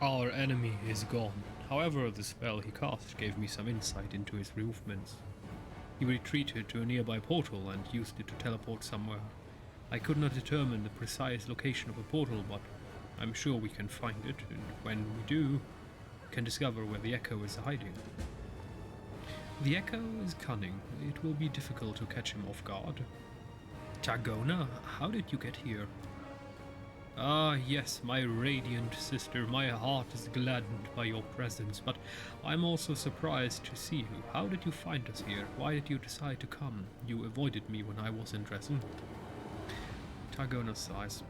Our enemy is gone. However, the spell he cast gave me some insight into his movements. He retreated to a nearby portal and used it to teleport somewhere. I could not determine the precise location of the portal, but I'm sure we can find it, and when we do, can discover where the Echo is hiding. The Echo is cunning. It will be difficult to catch him off guard. Targona, how did you get here? Ah, yes, my radiant sister, my heart is gladdened by your presence, but I'm also surprised to see you. How did you find us here? Why did you decide to come? You avoided me when I wasn't present. Targona sighs.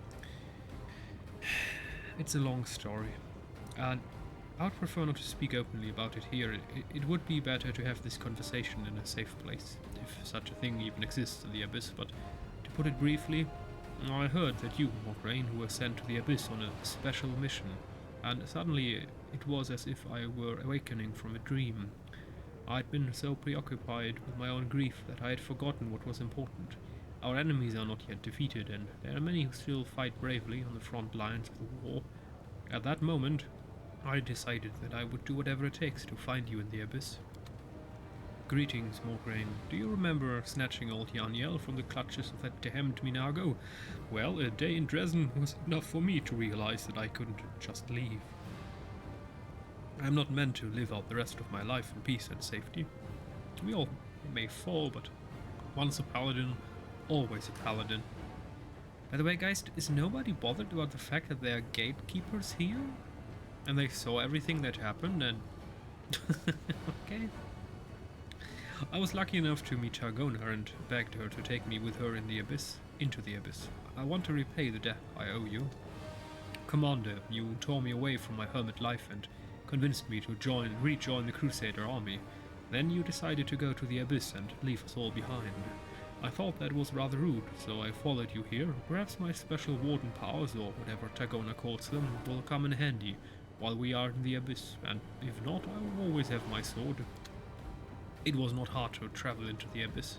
It's a long story, and I would prefer not to speak openly about it here. It would be better to have this conversation in a safe place, if such a thing even exists in the Abyss, but to put it briefly, I heard that you, Mograine, were sent to the Abyss on a special mission, and suddenly it was as if I were awakening from a dream. I'd been so preoccupied with my own grief that I had forgotten what was important. Our enemies are not yet defeated, and there are many who still fight bravely on the front lines of the war. At that moment, I decided that I would do whatever it takes to find you in the Abyss. Greetings, Mograine. Do you remember snatching old Yaniel from the clutches of that damned Minago? Well, a day in Dresden was enough for me to realize that I couldn't just leave. I'm not meant to live out the rest of my life in peace and safety. We all may fall, but once a paladin, always a paladin. By the way, guys, is nobody bothered about the fact that there are gatekeepers here? And they saw everything that happened and... okay. I was lucky enough to meet Targona and begged her to take me with her in the Abyss, into the Abyss. I want to repay the debt I owe you. Commander, you tore me away from my hermit life and convinced me to rejoin the Crusader army. Then you decided to go to the Abyss and leave us all behind. I thought that was rather rude, so I followed you here. Perhaps my special warden powers, or whatever Targona calls them, will come in handy while we are in the Abyss, and if not, I will always have my sword. It was not hard to travel into the Abyss.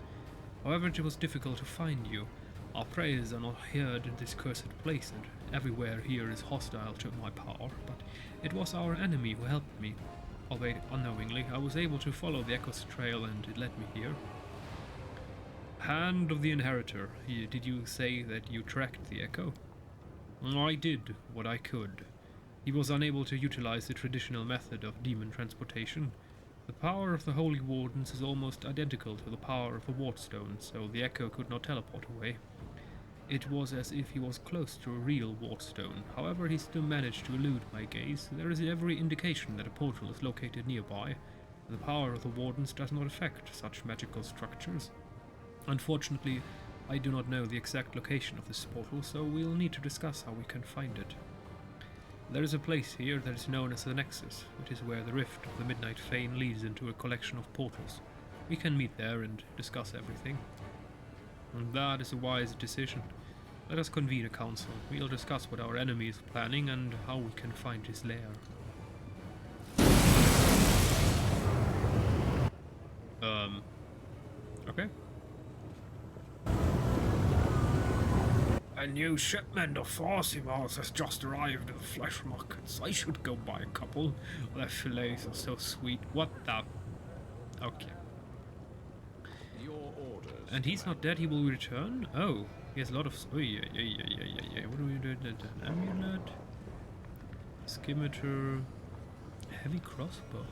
However, it was difficult to find you. Our prayers are not heard in this cursed place, and everywhere here is hostile to my power, but it was our enemy who helped me. Albeit unknowingly, I was able to follow the Echo's trail, and it led me here. Hand of the Inheritor, did you say that you tracked the Echo? I did what I could. He was unable to utilize the traditional method of demon transportation. The power of the Holy Wardens is almost identical to the power of the Wardstone, so the Echo could not teleport away. It was as if he was close to a real Wardstone. However, he still managed to elude my gaze. There is every indication that a portal is located nearby. The power of the Wardens does not affect such magical structures. Unfortunately, I do not know the exact location of this portal, so we'll need to discuss how we can find it. There is a place here that is known as the Nexus. It is where the rift of the Midnight Fane leads into a collection of portals. We can meet there and discuss everything. And that is a wise decision. Let us convene a council. We'll discuss what our enemy is planning and how we can find his lair. Okay. A new shipment of Farsimals has just arrived in the flesh markets. I should go buy a couple. Their fillets are so sweet. What the... Okay. Your orders. And he's not dead, he will return? Oh, he has a lot of... Oh, yeah. What do we do? An amulet. Scimitar. Heavy crossbow.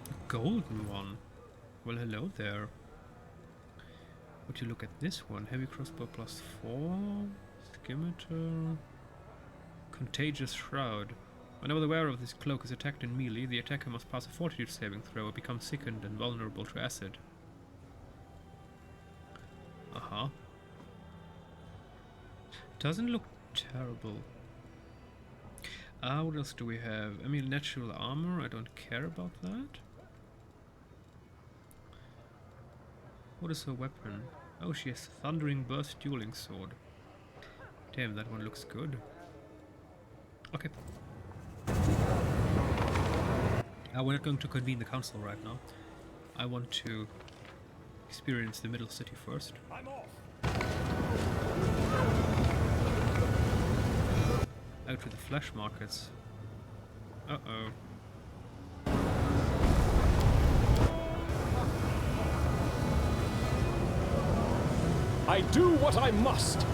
A golden one. Well, hello there. Would you look at this one? Heavy crossbow +4. Scimitar. Contagious Shroud. Whenever the wearer of this cloak is attacked in melee, the attacker must pass a fortitude saving throw or become sickened and vulnerable to acid. Doesn't look terrible. What else do we have? I mean, natural armor. I don't care about that. What is her weapon? Oh, she has Thundering Burst Dueling Sword. Damn, that one looks good. Okay. We're not going to convene the council right now. I want to experience the middle city first. I'm off. Out to the flesh markets. Uh-oh. I do what I must.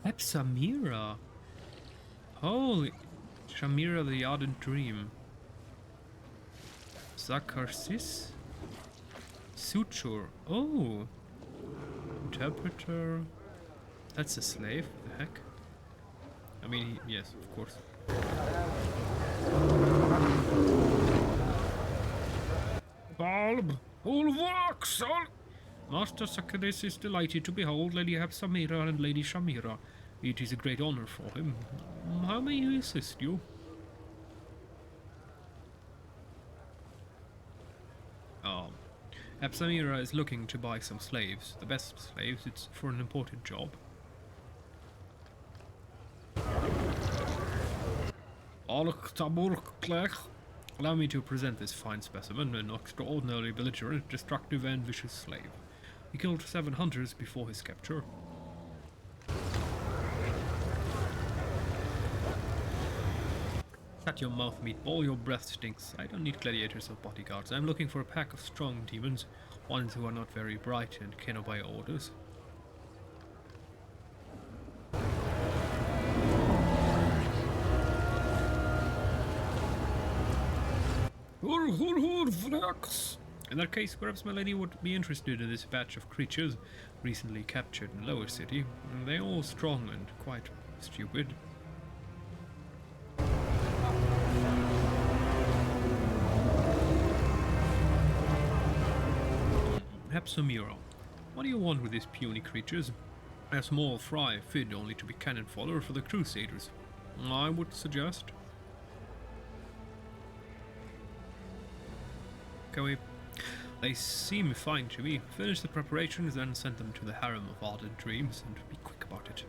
That's Samira. Holy... Shamira the Ardent Dream. Zakarsis? Suture. Oh! Interpreter. That's a slave. What the heck? I mean, yes, of course. Bulb! All works! All... Master Zacharis is delighted to behold Lady Samira and Lady Shamira. It is a great honor for him. How may he assist you? Samira is looking to buy some slaves. The best slaves. It's for an important job. Allow me to present this fine specimen, an extraordinarily belligerent, destructive and vicious slave. He killed 7 hunters before his capture. Shut your mouth, meatball, your breath stinks. I don't need gladiators or bodyguards. I'm looking for a pack of strong demons, ones who are not very bright and can obey orders. In that case, perhaps my lady would be interested in this batch of creatures recently captured in Lower City. They're all strong and quite stupid. Samira, what do you want with these puny creatures? A small fry fit only to be cannon fodder for the Crusaders. I would suggest. They seem fine to me. Finish the preparations, then send them to the Harem of Arden Dreams, and be quick about it.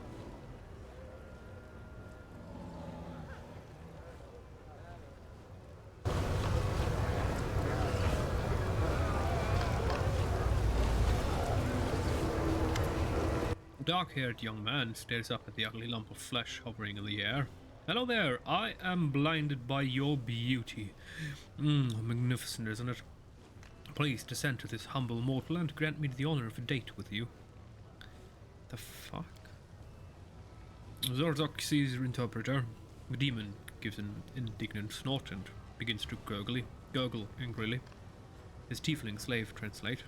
A dark-haired young man stares up at the ugly lump of flesh hovering in the air. Hello there, I am blinded by your beauty. Magnificent, isn't it? Please descend to this humble mortal and grant me the honor of a date with you. The fuck? Zorzok sees your interpreter. The demon gives an indignant snort and begins to gurgle angrily. His tiefling slave translate.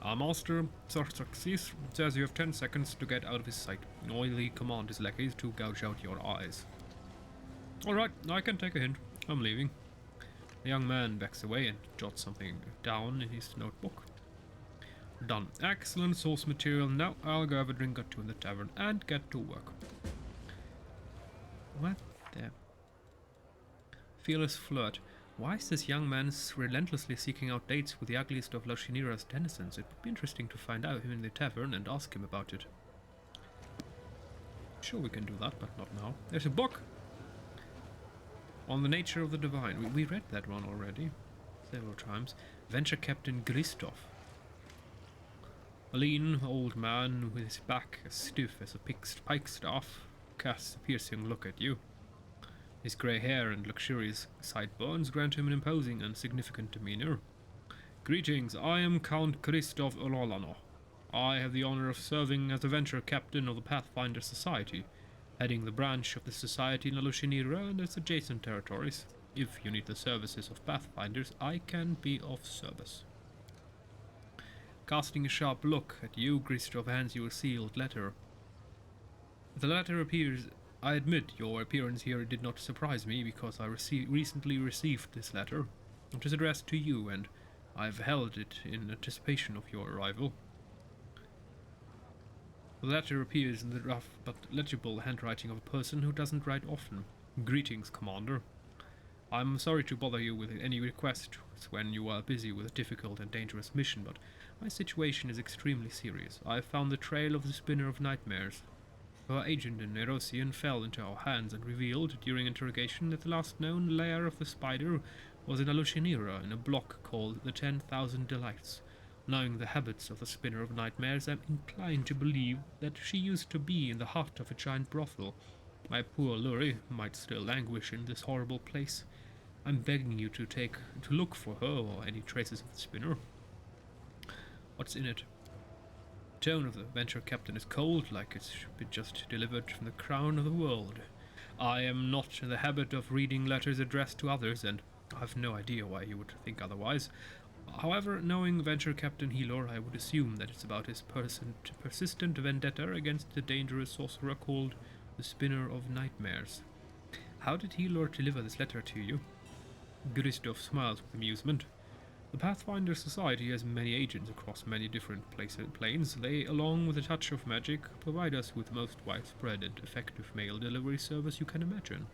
Our master, Zorzok says you have 10 seconds to get out of his sight. Oily command his lackeys to gouge out your eyes. Alright, I can take a hint. I'm leaving. The young man backs away and jots something down in his notebook. Done. Excellent source material. Now I'll go have a drink or two in the tavern and get to work. What the... Fearless flirt. Why is this young man relentlessly seeking out dates with the ugliest of Lashinira's denizens? It would be interesting to find out him in the tavern and ask him about it. Sure, we can do that, but not now. There's a book! On the nature of the divine. We read that one already. Several times. Venture Captain Gristoff. A lean, old man with his back as stiff as a pikestaff casts a piercing look at you. His grey hair and luxurious sideburns grant him an imposing and significant demeanour. Greetings, I am Count Christoph Ololano. I have the honour of serving as the venture captain of the Pathfinder Society, heading the branch of the society in Lushinira and its adjacent territories. If you need the services of Pathfinders, I can be of service. Casting a sharp look at you, Gristoff hands you a sealed letter. The letter appears... I admit your appearance here did not surprise me, because I recently received this letter. It is addressed to you, and I have held it in anticipation of your arrival. The letter appears in the rough but legible handwriting of a person who doesn't write often. Greetings, Commander. I am sorry to bother you with any requests when you are busy with a difficult and dangerous mission, but my situation is extremely serious. I have found the trail of the Spinner of Nightmares. Her agent in Nerosian fell into our hands and revealed, during interrogation, that the last known lair of the spider was in Alushinira, in a block called the 10,000 Delights. Knowing the habits of the Spinner of Nightmares, I'm inclined to believe that she used to be in the heart of a giant brothel. My poor Lurie might still languish in this horrible place. I'm begging you to look for her or any traces of the Spinner. What's in it? The tone of the venture captain is cold, like it's been just delivered from the crown of the world. I am not in the habit of reading letters addressed to others, and I've no idea why you would think otherwise. However, knowing Venture Captain Helor, I would assume that it's about his persistent vendetta against the dangerous sorcerer called the Spinner of Nightmares. How did Helor deliver this letter to you? Gristoff smiles with amusement. The Pathfinder Society has many agents across many different planes. They, along with a touch of magic, provide us with the most widespread and effective mail delivery service you can imagine.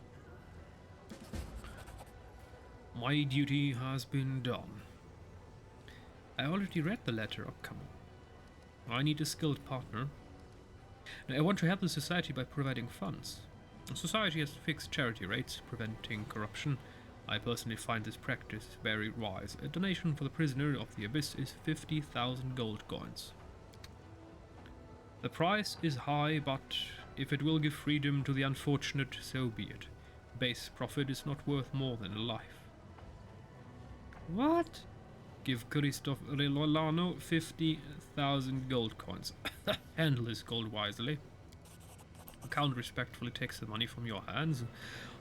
My duty has been done. I already read the letter, come on. I need a skilled partner. I want to help the society by providing funds. The society has fixed charity rates, preventing corruption. I personally find this practice very wise. A donation for the prisoner of the abyss is 50,000 gold coins. The price is high, but if it will give freedom to the unfortunate, so be it. Base profit is not worth more than a life. What? Give Gristoff Relolano 50,000 gold coins. Handle this gold wisely. The Count respectfully takes the money from your hands.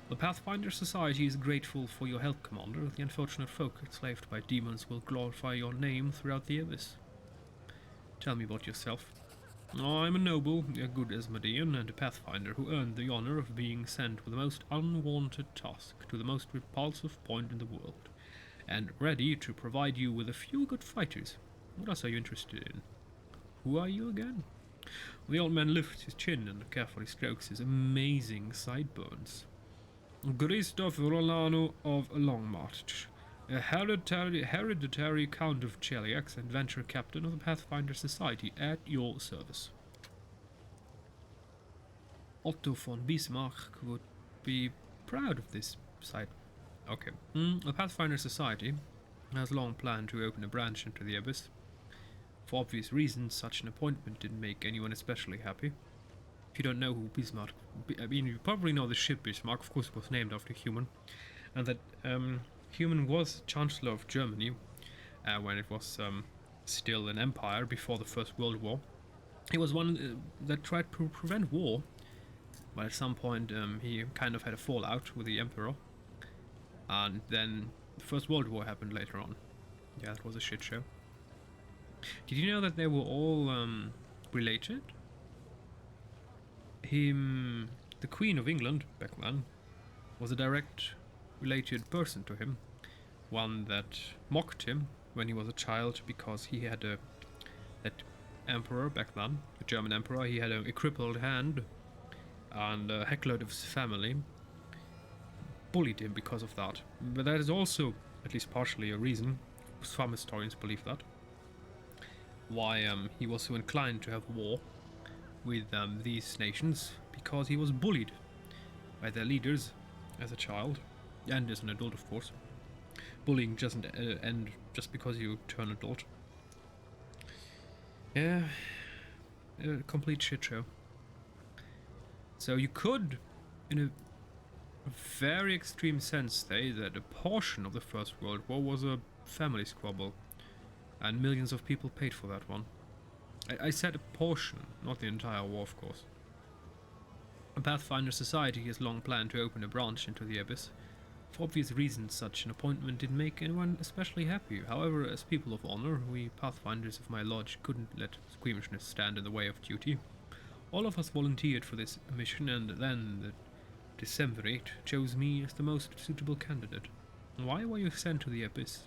The Pathfinder Society is grateful for your help, Commander. The unfortunate folk enslaved by demons will glorify your name throughout the abyss. Tell me about yourself. I'm a noble, a good Asmodean, and a Pathfinder who earned the honor of being sent with the most unwanted task to the most repulsive point in the world, and ready to provide you with a few good fighters. What else are you interested in? Who are you again? The old man lifts his chin and carefully strokes his amazing sideburns. Gristoff Rolano of Longmarch, a hereditary Count of Cheliax and venture captain of the Pathfinder Society, at your service. Otto von Bismarck would be proud of this site. Okay. The Pathfinder Society has long planned to open a branch into the abyss. For obvious reasons, such an appointment didn't make anyone especially happy. If you don't know who Bismarck... I mean, you probably know the ship Bismarck, of course it was named after Human. And that Human was Chancellor of Germany when it was still an empire before the First World War. He was one that tried to prevent war, but at some point he kind of had a fallout with the Emperor. And then the First World War happened later on. Yeah, that was a shit show. Did you know that they were all related? The Queen of England, back then, was a direct related person to him. One that mocked him when he was a child because he had that emperor back then, the German emperor, he had a crippled hand, and a heckload of his family bullied him because of that. But that is also, at least partially, a reason, some historians believe that, why he was so inclined to have war with these nations, because he was bullied by their leaders as a child, and as an adult, of course. Bullying doesn't end just because you turn adult. Yeah, a complete shit show. So you could, in a very extreme sense, say that a portion of the First World War was a family squabble, and millions of people paid for that one. I said a portion, not the entire war, of course. The Pathfinder Society has long planned to open a branch into the abyss. For obvious reasons, such an appointment didn't make anyone especially happy. However, as people of honor, we Pathfinders of my lodge couldn't let squeamishness stand in the way of duty. All of us volunteered for this mission, and then the Decemvirate chose me as the most suitable candidate. Why were you sent to the abyss?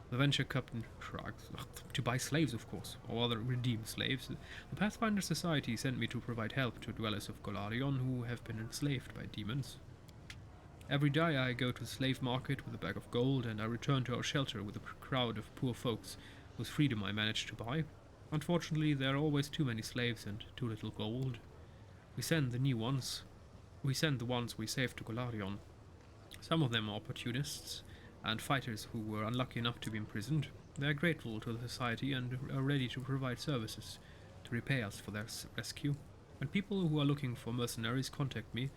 The venture captain shrugs. To buy slaves, of course, or rather redeem slaves. The Pathfinder Society sent me to provide help to dwellers of Golarion who have been enslaved by demons. Every day I go to the slave market with a bag of gold, and I return to our shelter with a crowd of poor folks whose freedom I managed to buy. Unfortunately, there are always too many slaves and too little gold. We send the ones we saved to Golarion. Some of them are opportunists and fighters who were unlucky enough to be imprisoned. They are grateful to the society and are ready to provide services to repay us for their rescue. When people who are looking for mercenaries contact me,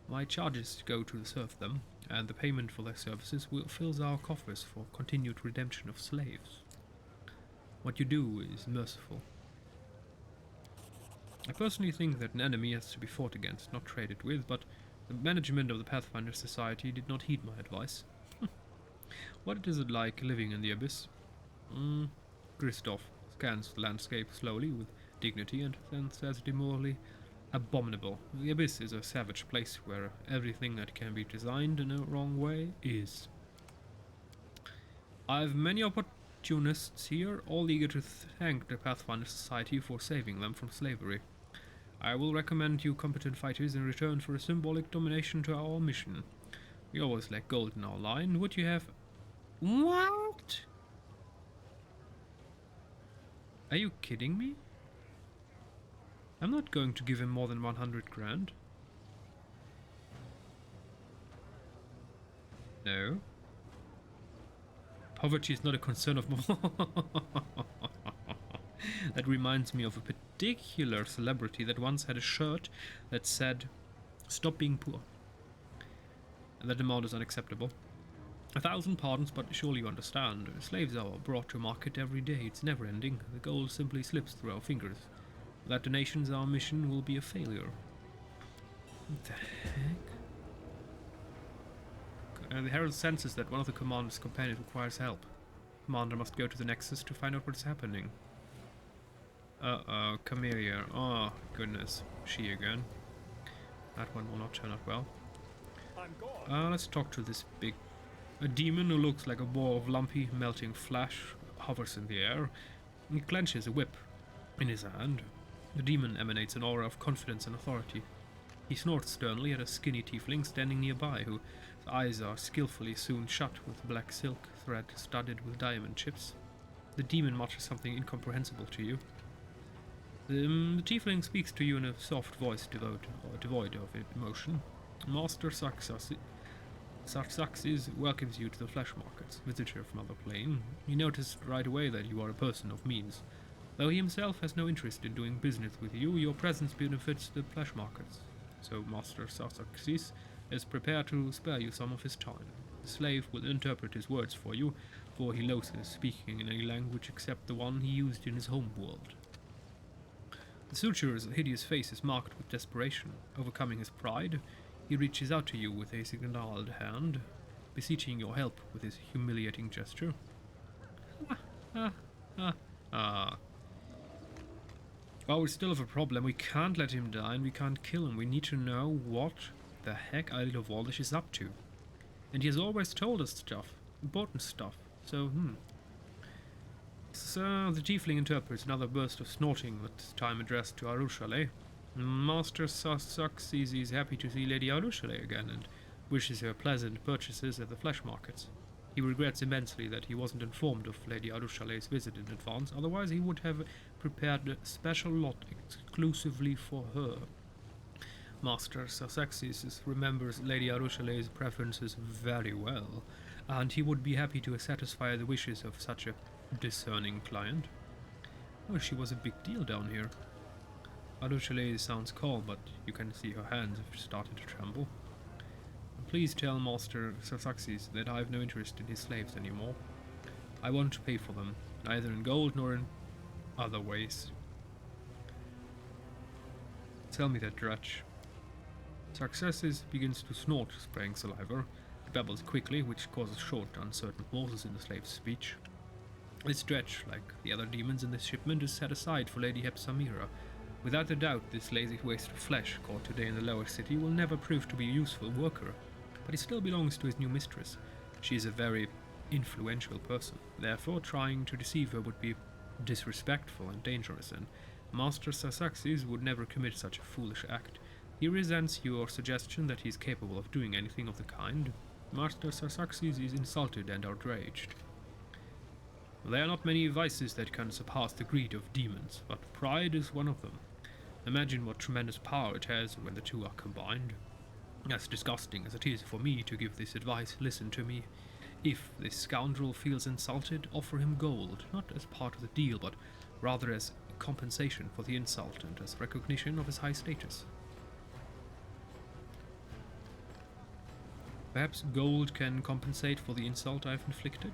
my charges go to serve them, and the payment for their services fills our coffers for continued redemption of slaves. What you do is merciful. I personally think that an enemy has to be fought against, not traded with, but the management of the Pathfinder Society did not heed my advice. What is it like living in the abyss? Gristoff scans the landscape slowly with dignity and then says demurely, "Abominable. The abyss is a savage place where everything that can be designed in a wrong way is. I've many opportunists here, all eager to thank the Pathfinder Society for saving them from slavery. I will recommend you competent fighters in return for a symbolic domination to our mission. We always lack gold in our line. Would you have..." What? Are you kidding me? I'm not going to give him more than 100 grand. No. Poverty is not a concern of mine. That reminds me of a particular celebrity that once had a shirt that said, "Stop being poor." And that amount is unacceptable. 1,000 pardons, but surely you understand. Slaves are brought to market every day. It's never ending. The gold simply slips through our fingers. Without donations, our mission will be a failure. What the heck? The Herald senses that one of the commander's companions requires help. Commander must go to the Nexus to find out what's happening. Uh-oh, come here. Oh, goodness. She again. That one will not turn out well. I'm gone. Let's talk to this big... A demon who looks like a ball of lumpy, melting flesh hovers in the air. He clenches a whip in his hand. The demon emanates an aura of confidence and authority. He snorts sternly at a skinny tiefling standing nearby, whose eyes are skillfully sewn shut with black silk thread studded with diamond chips. The demon mutters something incomprehensible to you. The tiefling speaks to you in a soft voice devoid of emotion. Master Sarsaxis welcomes you to the flesh markets, visitor from other plane. He noticed right away that you are a person of means. Though he himself has no interest in doing business with you, your presence benefits the flesh markets. So Master Sarsaxis is prepared to spare you some of his time. The slave will interpret his words for you, for he loathes speaking in any language except the one he used in his home world. The suture's hideous face is marked with desperation. Overcoming his pride, he reaches out to you with a signaled hand, beseeching your help with his humiliating gesture. Well, we still have a problem. We can't let him die and we can't kill him. We need to know what the heck Idol of Waldish is up to. And he has always told us stuff. Important stuff. So, So, the tiefling interprets another burst of snorting, this time addressed to Arushale. Master Sarsaxis is happy to see Lady Arushale again and wishes her pleasant purchases at the flesh markets. He regrets immensely that he wasn't informed of Lady Arushale's visit in advance, otherwise he would have prepared a special lot exclusively for her. Master Sarsaxis remembers Lady Arushale's preferences very well, and he would be happy to satisfy the wishes of such a discerning client. Oh, she was a big deal down here. Arushale sounds calm, but you can see her hands have started to tremble. Please tell Master Sarsaxis that I have no interest in his slaves anymore. I want to pay for them, neither in gold nor in other ways. Tell me that, wretch. Sarsaxis begins to snort, spraying saliva. He babbles quickly, which causes short, uncertain pauses in the slave's speech. This wretch, like the other demons in this shipment, is set aside for Lady Hepsamira. Without a doubt, this lazy waste of flesh caught today in the lower city will never prove to be a useful worker, but he still belongs to his new mistress. She is a very influential person, therefore trying to deceive her would be disrespectful and dangerous, and Master Sarsaxis would never commit such a foolish act. He resents your suggestion that he is capable of doing anything of the kind. Master Sarsaxis is insulted and outraged. There are not many vices that can surpass the greed of demons, but pride is one of them. Imagine what tremendous power it has when the two are combined. As disgusting as it is for me to give this advice, listen to me. If this scoundrel feels insulted, offer him gold, not as part of the deal, but rather as compensation for the insult and as recognition of his high status. Perhaps gold can compensate for the insult I've inflicted?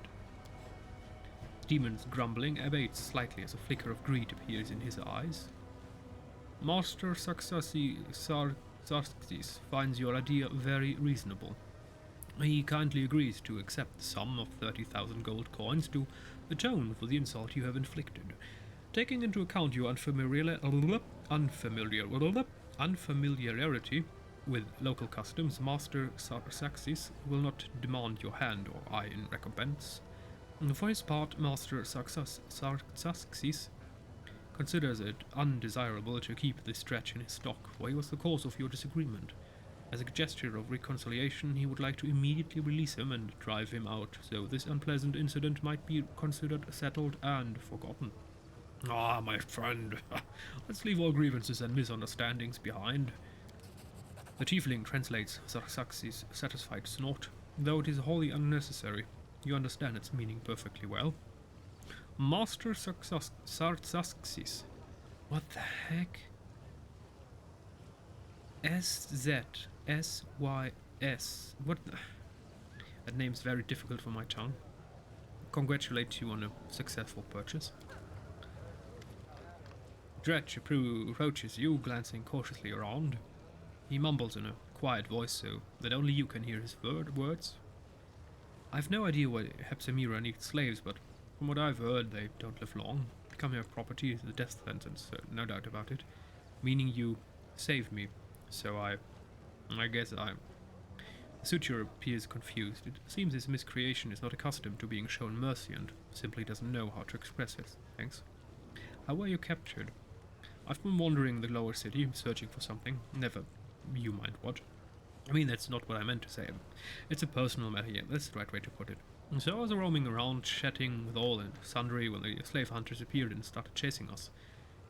Demon's grumbling abates slightly as a flicker of greed appears in his eyes. Master Sarxis finds your idea very reasonable. He kindly agrees to accept the sum of 30,000 gold coins to atone for the insult you have inflicted. Taking into account your unfamiliarity with local customs, Master Sarxis will not demand your hand or eye in recompense. For his part, Master Sarxis considers it undesirable to keep this stretch in his stock, for he was the cause of your disagreement. As a gesture of reconciliation, he would like to immediately release him and drive him out, so this unpleasant incident might be considered settled and forgotten. Ah, my friend, let's leave all grievances and misunderstandings behind. The tiefling translates Sarxis' satisfied snort, though it is wholly unnecessary. You understand its meaning perfectly well. Master Sarxis. What the heck? SZSYS. What the... That name's very difficult for my tongue. Congratulate you on a successful purchase. Dretch approaches you, glancing cautiously around. He mumbles in a quiet voice so that only you can hear his words. I've no idea why Hepsimira needs slaves, but from what I've heard, they don't live long. Become your property is the death sentence, no doubt about it. Meaning you saved me, so I guess The suitor appears confused. It seems his miscreation is not accustomed to being shown mercy and simply doesn't know how to express it. Thanks. How were you captured? I've been wandering the lower city, searching for something. Never you mind what. I mean, that's not what I meant to say. It's a personal matter, yeah, that's the right way to put it. So I was roaming around, chatting with all and sundry when the slave hunters appeared and started chasing us.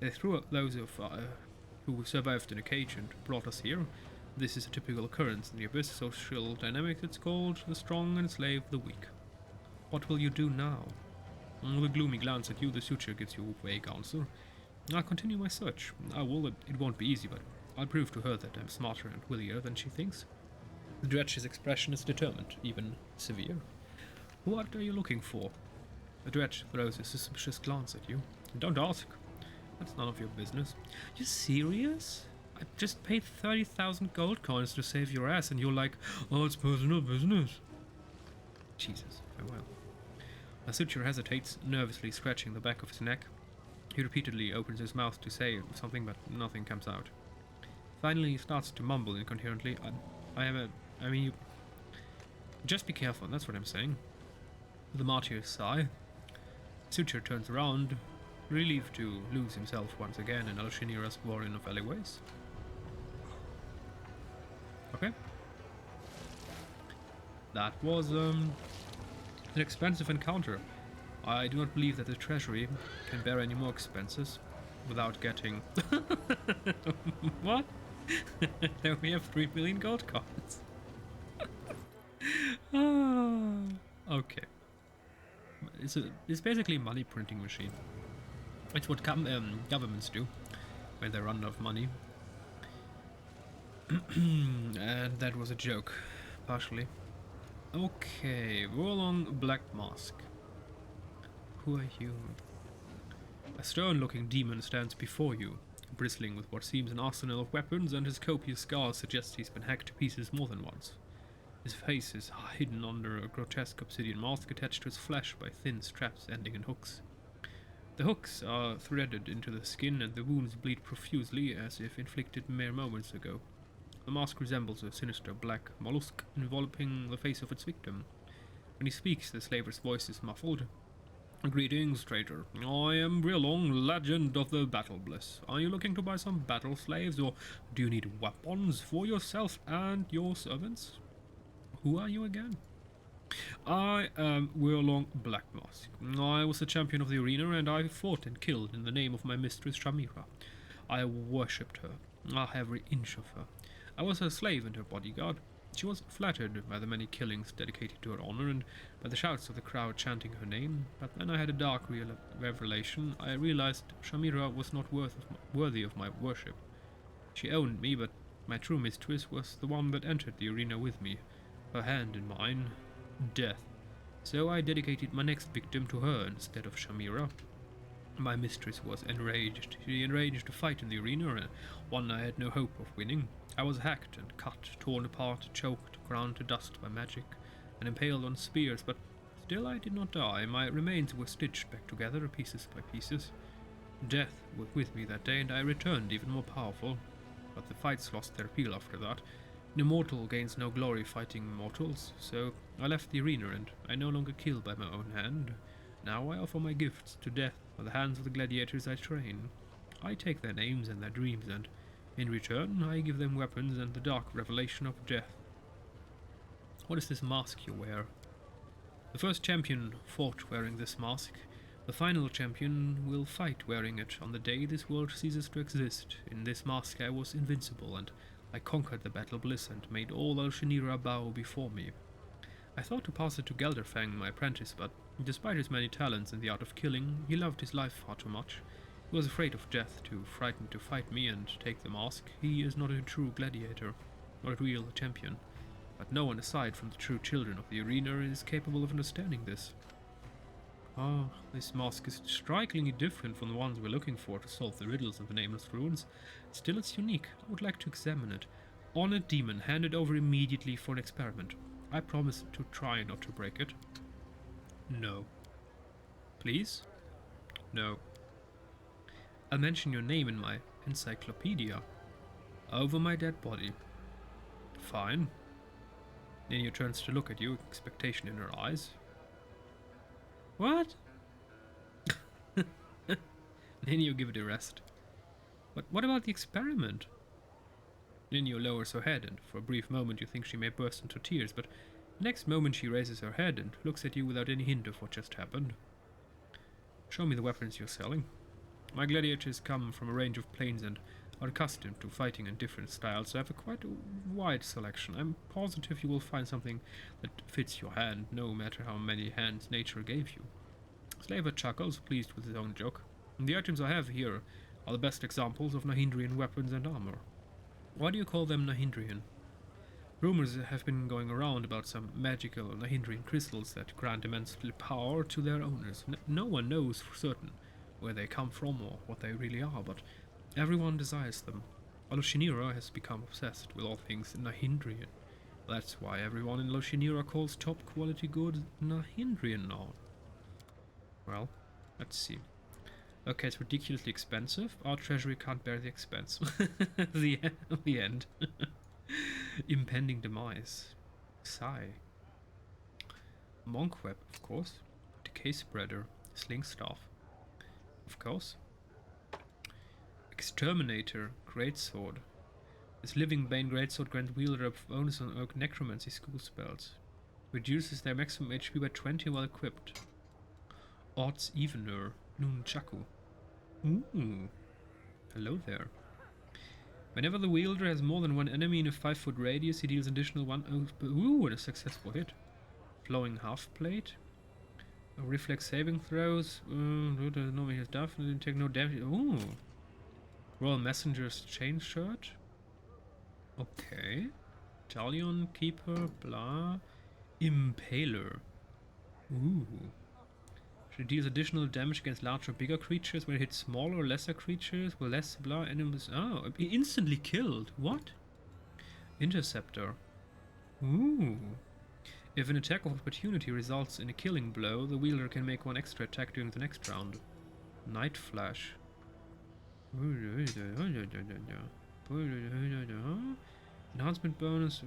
They threw up those of who survived in a cage and brought us here. This is a typical occurrence in the Abyss social dynamics. It's called the strong enslave the weak. What will you do now? With a gloomy glance at you, the suitor gives you a vague answer. I'll continue my search. I will. It won't be easy, but I'll prove to her that I'm smarter and willier than she thinks. The Dretch's expression is determined, even severe. What are you looking for? The Dretch throws a suspicious glance at you. Don't ask. That's none of your business. You serious? I just paid 30,000 gold coins to save your ass, and you're like, oh, it's personal business. Jesus, farewell. The suitor hesitates, nervously scratching the back of his neck. He repeatedly opens his mouth to say something, but nothing comes out. Finally, he starts to mumble incoherently. Just be careful, that's what I'm saying. With a martyr's sigh, Suture turns around, relieved to lose himself once again in Alshinira's warren of alleyways. Okay. That was an expensive encounter. I do not believe that the treasury can bear any more expenses without getting... What? There we have 3 million gold coins. Okay. It's basically a money printing machine. It's what governments do when they run out of money. And that was a joke, partially. Okay, Warlong Black Mask. Who are you? A stern-looking demon stands before you, bristling with what seems an arsenal of weapons, and his copious scars suggest he's been hacked to pieces more than once. His face is hidden under a grotesque obsidian mask attached to his flesh by thin straps ending in hooks. The hooks are threaded into the skin, and the wounds bleed profusely as if inflicted mere moments ago. The mask resembles a sinister black mollusk enveloping the face of its victim. When he speaks, the slaver's voice is muffled. Greetings, traitor. I am Brealong, legend of the Battle Bliss. Are you looking to buy some battle slaves, or do you need weapons for yourself and your servants? Who are you again? I am Brealong Black Mask. I was the champion of the arena, and I fought and killed in the name of my mistress Shamira. I worshipped her, every inch of her. I was her slave and her bodyguard. She was flattered by the many killings dedicated to her honor and by the shouts of the crowd chanting her name, but then I had a dark revelation. I realized Shamira was not worthy of my worship. She owned me, but my true mistress was the one that entered the arena with me, her hand in mine, death. So I dedicated my next victim to her instead of Shamira. My mistress was enraged. She arranged a fight in the arena, one I had no hope of winning. I was hacked and cut, torn apart, choked, ground to dust by magic, and impaled on spears, but still I did not die. My remains were stitched back together, pieces by pieces. Death was with me that day, and I returned even more powerful. But the fights lost their appeal after that. An immortal gains no glory fighting mortals, so I left the arena, and I no longer kill by my own hand. Now I offer my gifts to death by the hands of the gladiators I train. I take their names and their dreams, and in return I give them weapons and the dark revelation of death. What is this mask you wear? The first champion fought wearing this mask. The final champion will fight wearing it on the day this world ceases to exist. In this mask I was invincible, and I conquered the battle bliss and made all Al-Shinira bow before me. I thought to pass it to Gelderfang, my apprentice, but despite his many talents in the art of killing, he loved his life far too much. He was afraid of death, too frightened to fight me and take the mask. He is not a true gladiator, not a real champion. But no one aside from the true children of the arena is capable of understanding this. Ah, this mask is strikingly different from the ones we're looking for to solve the riddles of the Nameless Ruins. Still, it's unique. I would like to examine it. Honored demon, hand it over immediately for an experiment. I promise to try not to break it. No. Please? No. I'll mention your name in my encyclopedia. Over my dead body. Fine. Nenia turns to look at you, expectation in her eyes. What? Nenia, give it a rest. But what about the experiment? Nenia lowers her head, and for a brief moment you think she may burst into tears, but the next moment she raises her head and looks at you without any hint of what just happened. Show me the weapons you're selling. My gladiators come from a range of planes and are accustomed to fighting in different styles, so I have quite a wide selection. I'm positive you will find something that fits your hand, no matter how many hands nature gave you. Slaver chuckles, pleased with his own joke. And the items I have here are the best examples of Nahindrian weapons and armor. Why do you call them Nahindrian? Rumors have been going around about some magical Nahindrian crystals that grant immense power to their owners. No one knows for certain where they come from or what they really are, but everyone desires them. Al-Shinira has become obsessed with all things Nahindrian. That's why everyone in Al-Shinira calls top quality goods Nahindrian now. Well, let's see. Okay, it's ridiculously expensive. Our treasury can't bear the expense. the end. Impending demise. Sigh. Monk web, of course. Decay spreader. Sling staff. Of course. Exterminator. Greatsword. This living bane greatsword grants wielder a bonus on Orc necromancy school spells. Reduces their maximum HP by 20 while equipped. Odds evener. Nunchaku. Ooh. Hello there. Whenever the wielder has more than one enemy in a 5-foot radius, he deals additional one. Ooh, a successful hit. Flowing half plate. Reflex saving throws. Normally his death. Take no damage. Ooh. Royal Messenger's chain shirt. Okay. Talion, keeper, blah. Impaler. Ooh. She deals additional damage against larger or bigger creatures when it hits smaller or lesser creatures with less blah enemies. Oh, instantly killed. What? Interceptor. Ooh. If an attack of opportunity results in a killing blow, the wielder can make one extra attack during the next round. Night Flash. Enhancement bonus.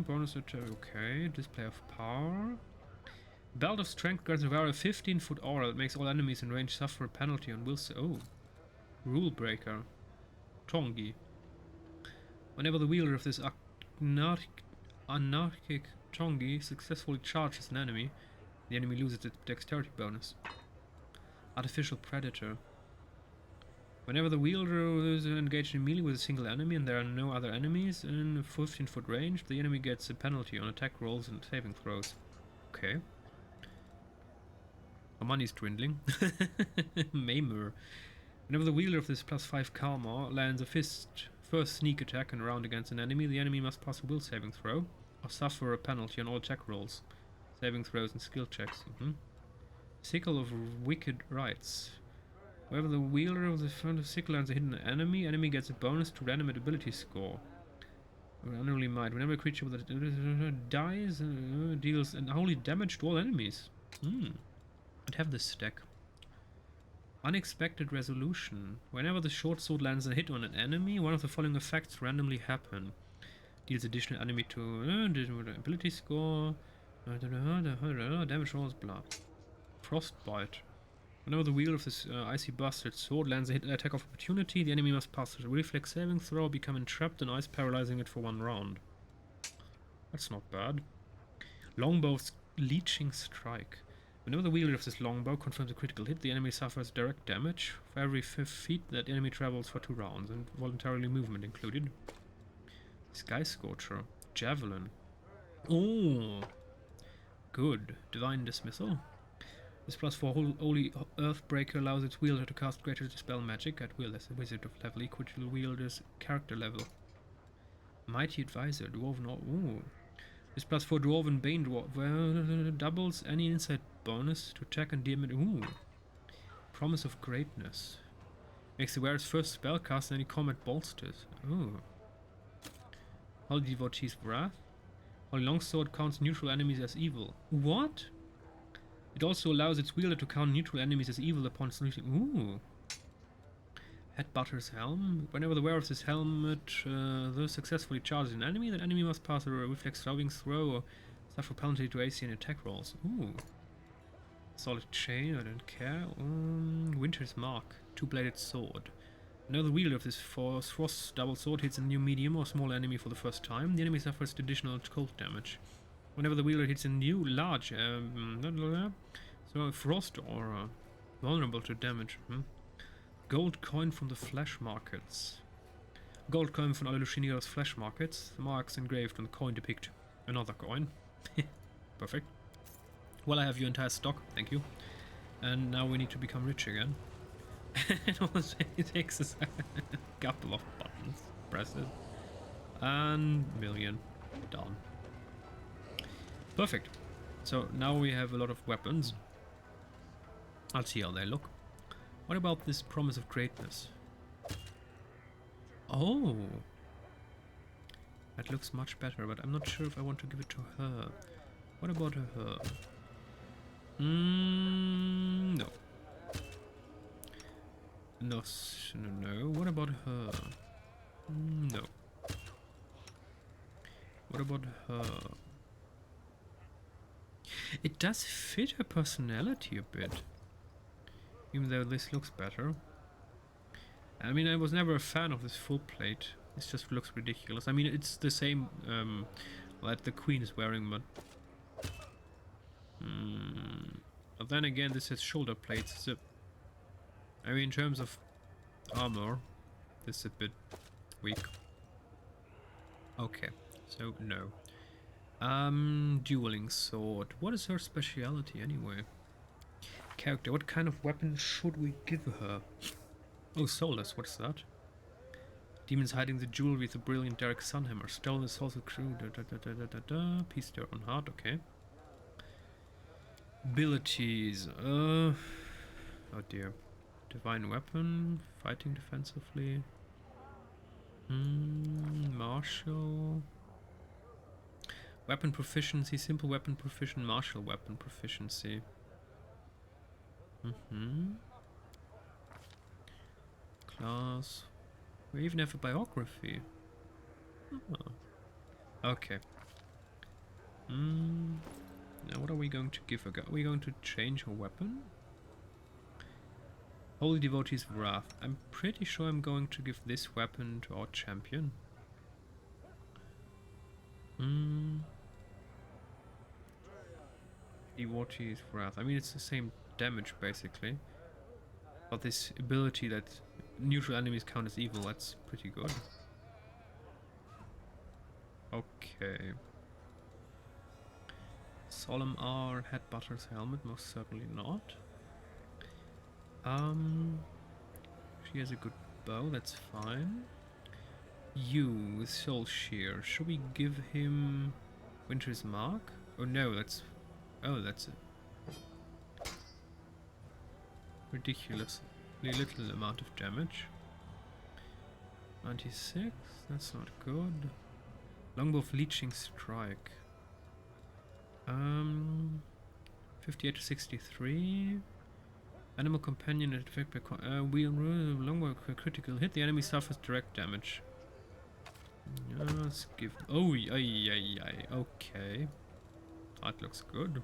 Bonus attack. Okay. Display of power. Belt of Strength grants a 15-foot aura that makes all enemies in range suffer a penalty on will save. Oh. Rule Breaker. Tongi. Whenever the wielder of this anarchic Tongi successfully charges an enemy, the enemy loses its dexterity bonus. Artificial Predator. Whenever the wielder is engaged in melee with a single enemy and there are no other enemies in a 15-foot range, the enemy gets a penalty on attack rolls and saving throws. Okay. My money's dwindling. Maimer. Whenever the wielder of this +5 karma lands a first sneak attack in a round against an enemy, the enemy must pass a will saving throw or suffer a penalty on all attack rolls, saving throws and skill checks. Sickle of Wicked Rights. Whenever the wielder of the front of sickle lands a hidden enemy gets a bonus to random ability score. Or unruly might. Whenever a creature with a dies, deals unholy damage to all enemies. I'd have this stack. Unexpected Resolution. Whenever the short sword lands a hit on an enemy, one of the following effects randomly happen. Deals additional enemy to ability score, damage rolls, blah. Frostbite. Whenever the wielder of this icy bastard sword lands a hit attack of opportunity, the enemy must pass a reflex saving throw, become entrapped in ice, paralyzing it for 1 round. That's not bad. Longbow's Leeching Strike. Whenever the wielder of this longbow confirms a critical hit, the enemy suffers direct damage for every 5 feet that the enemy travels for 2 rounds, and voluntarily movement included. Sky Scorcher. Javelin. Oh! Good. Divine Dismissal. This +4 Holy Earthbreaker allows its wielder to cast greater dispel magic at will as a wizard of level equal to the wielder's character level. Mighty Advisor. Dwarven. Ooh. This +4 Dwarven Bane Dwarf doubles any insight bonus to attack and damage. Ooh. Promise of Greatness. Makes the wearer's first spell cast any combat bolsters. Ooh. Holy Devotee's Wrath. Holy Longsword counts neutral enemies as evil. What? It also allows its wielder to count neutral enemies as evil upon solution. Ooh. Headbutter's Helm. Whenever the wearer of this helmet thus successfully charges an enemy, that enemy must pass a reflex saving throw or suffer penalty to AC and attack rolls. Ooh. Solid Chain, I don't care. Winter's Mark. Two-bladed Sword. Whenever the wielder of this frost double sword hits a new medium or small enemy for the first time, the enemy suffers additional cold damage. Whenever the wielder hits a new large so frost aura, vulnerable to damage. Gold coin from the flesh markets. Gold coin from Alushiniro's flesh markets. The marks engraved on the coin depict another coin. Perfect. Well, I have your entire stock, thank you. And now we need to become rich again. It takes us a couple of buttons. Press it. And million. Done. Perfect. So now we have a lot of weapons. Let's see how they look. What about this Promise of Greatness? Oh! That looks much better, but I'm not sure if I want to give it to her. What about her? No. No, no. What about her? No. What about her? It does fit her personality a bit. Even though this looks better. I mean, I was never a fan of this full plate. This just looks ridiculous. I mean, it's the same that the queen is wearing, but... But then again, this has shoulder plates. So, I mean, in terms of armor, this is a bit weak. Okay, so no. Dueling sword. What is her speciality anyway? Character. What kind of weapon should we give her? Oh, soulless. What's that? Demons hiding the jewelry with a brilliant Derek Sunhammer. Stolen the souls of crew. Peace there on heart. Okay. Abilities. Oh dear. Divine weapon. Fighting defensively. Martial. Weapon proficiency. Simple weapon proficiency. Martial weapon proficiency. Class. We even have a biography. Oh. Okay. Now what are we going to give her? Are we going to change her weapon? Holy Devotee's Wrath. I'm pretty sure I'm going to give this weapon to our champion. Devotee's Wrath. I mean, it's the same damage basically. But this ability that neutral enemies count as evil. That's pretty good. Okay. Solemn R, Headbutter's helmet, most certainly not. She has a good bow, that's fine. You with Soul Shear, should we give him Winter's Mark? Oh no, that's a ridiculously little amount of damage. 96, that's not good. Longbow of Leeching Strike. 58 to 63. Animal Companion at effect by wheel longbow critical hit. The enemy suffers direct damage. Let's give. Oh, okay. That looks good.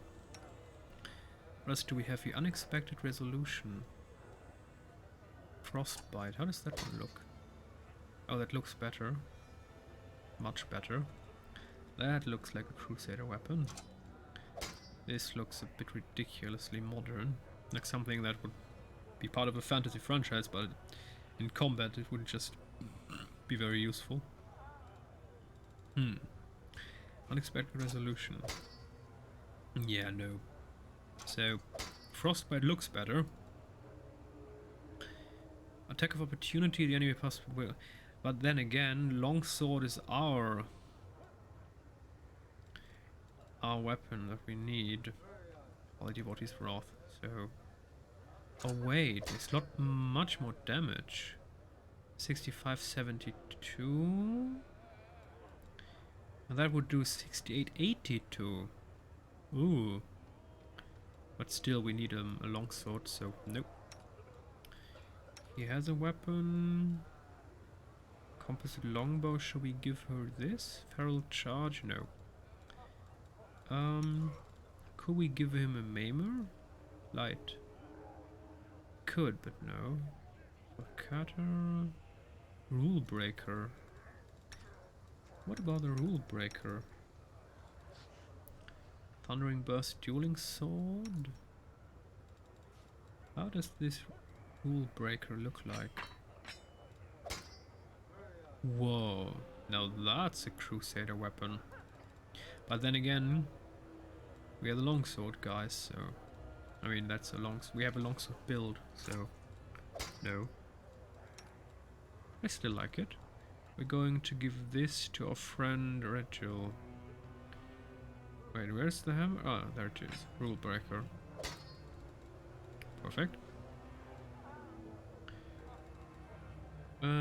What else do we have here? Unexpected Resolution. Frostbite. How does that one look? Oh, that looks better. Much better. That looks like a Crusader weapon. This looks a bit ridiculously modern. Like something that would be part of a fantasy franchise, but in combat it would just be very useful. Unexpected Resolution. Yeah, no. So, Frostbite looks better. Attack of Opportunity, the enemy possibly will. But then again, Longsword is our weapon that we need. Quality Body's Wrath. So, oh wait, it's not much more damage. 65-72. And that would do 68-82. Ooh. But still, we need a longsword, so nope. He has a weapon. Composite longbow, should we give her this? Feral Charge? No. Could we give him a Maimer? Light. Could, but no. Cutter. Rule Breaker. What about the Rule Breaker? Thundering Burst Dueling Sword? How does this Rule Breaker look like? Whoa, now that's a Crusader weapon. But then again, we are the longsword guys, so I mean that's a we have a longsword build, so no. I still like it. We're going to give this to our friend Rachel. Wait, where's the hammer? Ah, there it is. Rule Breaker. Perfect.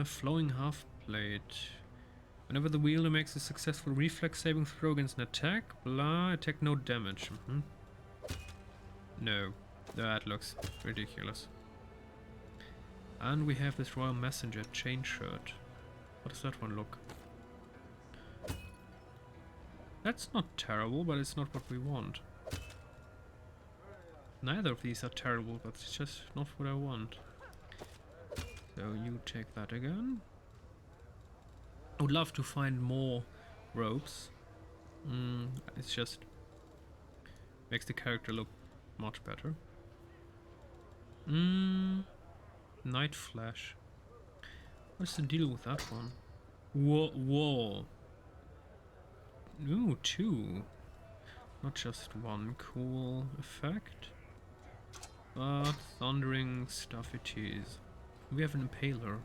Flowing Half Plate. Whenever the wielder makes a successful reflex saving throw against an attack, blah, attack no damage. No, that looks ridiculous. And we have this Royal Messenger chain shirt. What does that one look? That's not terrible, but it's not what we want. Neither of these are terrible, but it's just not what I want. So you take that again. I would love to find more robes. It's just makes the character look much better. Night Flash. What's the deal with that one? Whoa. Ooh, 2. Not just one. Cool effect. But thundering stuff it is. We have an Impaler.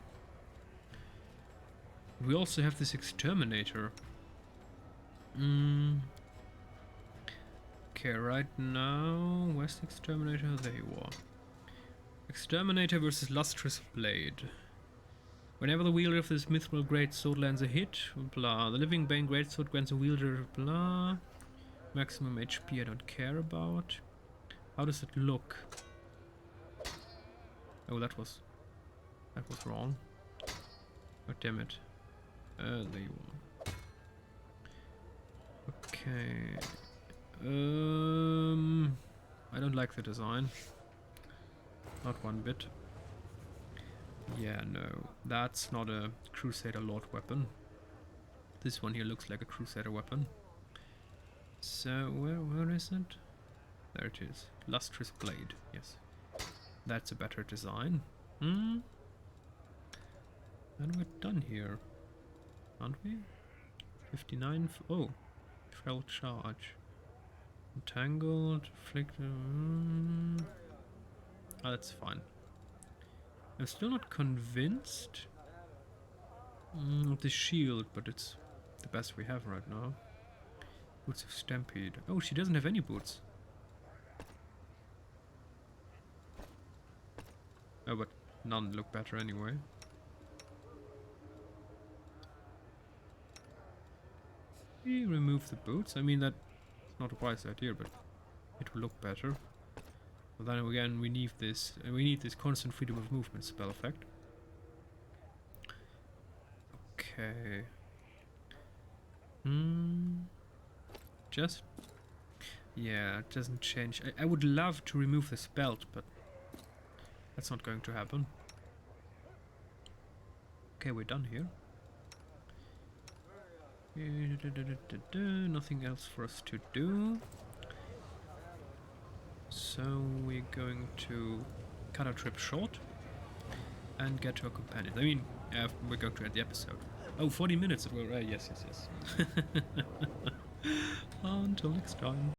We also have this Exterminator. Okay, right now, where's the Exterminator? There you are. Exterminator versus Lustrous Blade. Whenever the wielder of this mithril greatsword lands a hit, blah. The Living Bane greatsword grants a wielder, blah. Maximum HP I don't care about. How does it look? Oh, that was wrong. Oh, damn it. There you are. Okay. I don't like the design. Not one bit. Yeah, no. That's not a Crusader Lord weapon. This one here looks like a Crusader weapon. So, where is it? There it is. Lustrous Blade, yes. That's a better design. And we're done here, aren't we? 59. Oh, fell charge. Entangled, afflicted. Oh, that's fine. I'm still not convinced of the shield, but it's the best we have right now. Boots of Stampede. Oh, she doesn't have any boots. Oh, but none look better anyway. We remove the boots. I mean, that's not a wise idea, but it will look better. But then again, we need this constant freedom of movement spell effect. Okay. Just... yeah, it doesn't change. I would love to remove this belt, but that's not going to happen. Okay, we're done here. Nothing else for us to do. So we're going to cut our trip short and get to our companions. I mean, we're going to end the episode. Oh, 40 minutes. Well, yes. Until next time.